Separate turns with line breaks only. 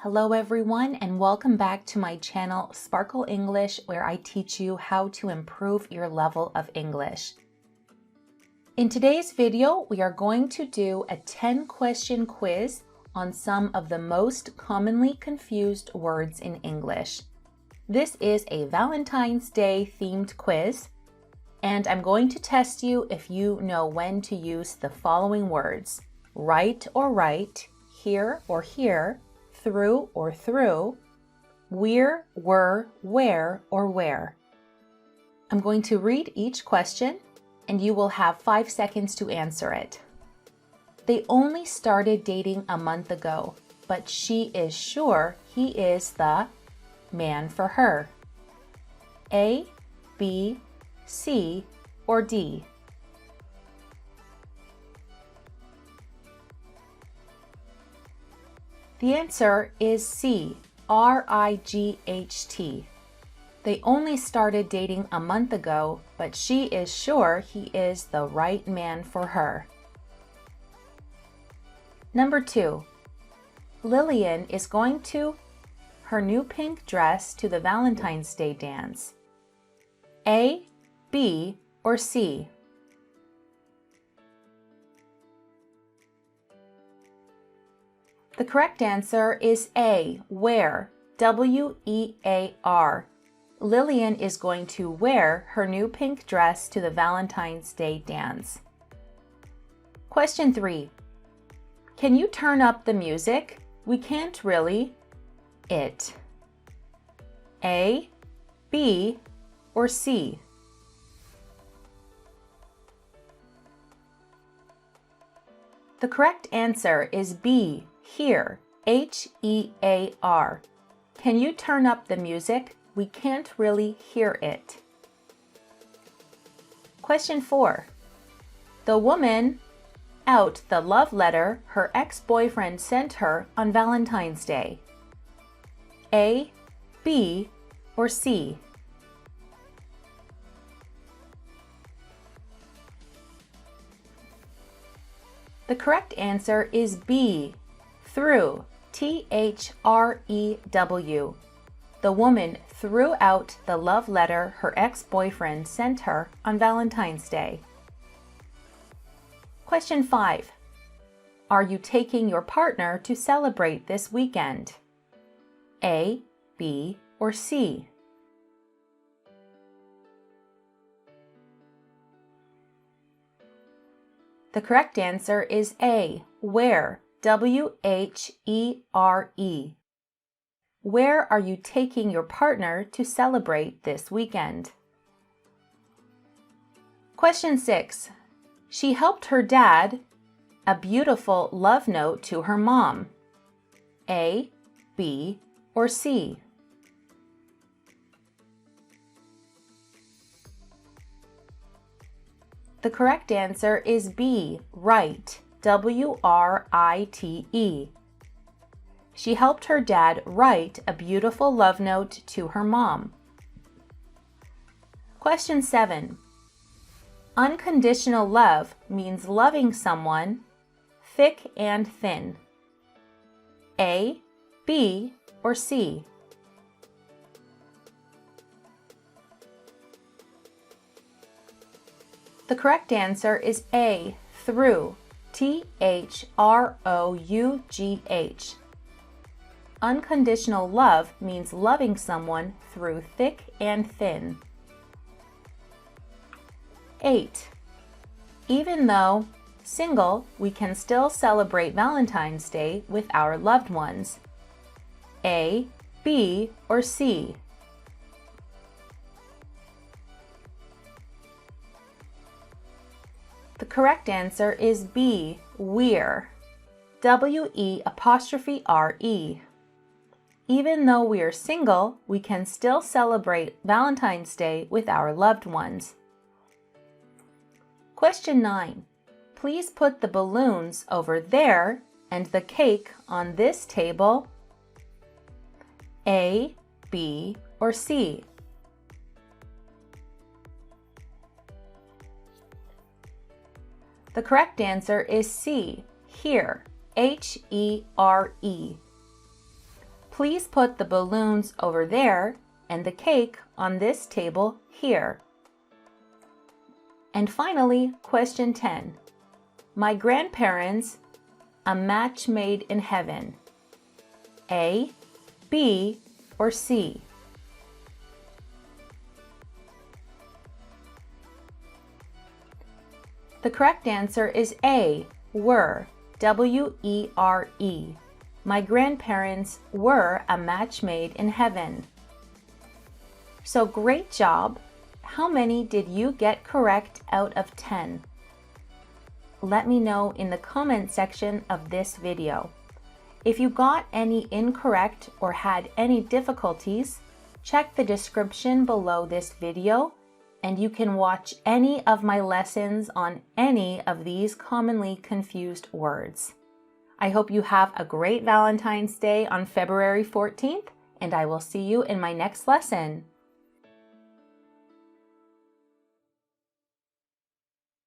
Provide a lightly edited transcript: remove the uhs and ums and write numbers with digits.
Hello everyone and welcome back to my channel Sparkle English, where I teach you how to improve your level of English. In today's video, we are going to do a 10-question quiz on some of the most commonly confused words in English. This is a Valentine's Day themed quiz, and I'm going to test you if you know when to use the following words: right or right, here or here, through or through, we're, were, where, or where. I'm going to read each question, and you will have 5 seconds to answer it. They only started dating a month ago, but she is sure he is the man for her. A, B, C, or D? The answer is C, R-I-G-H-T. They only started dating a month ago, but she is sure he is the right man for her. Number 2. Lillian is going to her new pink dress to the Valentine's Day dance. A, B, or C? The correct answer is A, wear, W-E-A-R. Lillian is going to wear her new pink dress to the Valentine's Day dance. Question 3. Can you turn up the music? We can't really. It. A, B, or C? The correct answer is B, here, H-E-A-R. Can you turn up the music? We can't really hear it. Question 4. The woman out the love letter her ex-boyfriend sent her on Valentine's Day. A, B, or C? The correct answer is B, threw, T-H-R-E-W. The woman threw out the love letter her ex-boyfriend sent her on Valentine's Day. Question 5. Are you taking your partner to celebrate this weekend? A, B, or C? The correct answer is A, where, W-H-E-R-E. Where are you taking your partner to celebrate this weekend? Question 6. She helped her dad a beautiful love note to her mom. A, B, or C? The correct answer is B, write, W-R-I-T-E. She helped her dad write a beautiful love note to her mom. Question 7. Unconditional love means loving someone thick and thin. A, B, or C? The correct answer is A, through, T-H-R-O-U-G-H. Unconditional love means loving someone through thick and thin. 8. Even though single, we can still celebrate Valentine's Day with our loved ones. A, B, or C? The correct answer is B, we're, W-E''R-E. Even though we are single, we can still celebrate Valentine's Day with our loved ones. Question 9. Please put the balloons over there and the cake on this table. A, B, or C? The correct answer is C, here, H-E-R-E. Please put the balloons over there and the cake on this table here. And finally, question 10. My grandparents, a match made in heaven. A, B, or C? The correct answer is A, were, W-E-R-E. My grandparents were a match made in heaven. So great job! How many did you get correct out of 10? Let me know in the comment section of this video. If you got any incorrect or had any difficulties, check the description below this video and you can watch any of my lessons on any of these commonly confused words. I hope you have a great Valentine's Day on February 14th, and I will see you in my next lesson.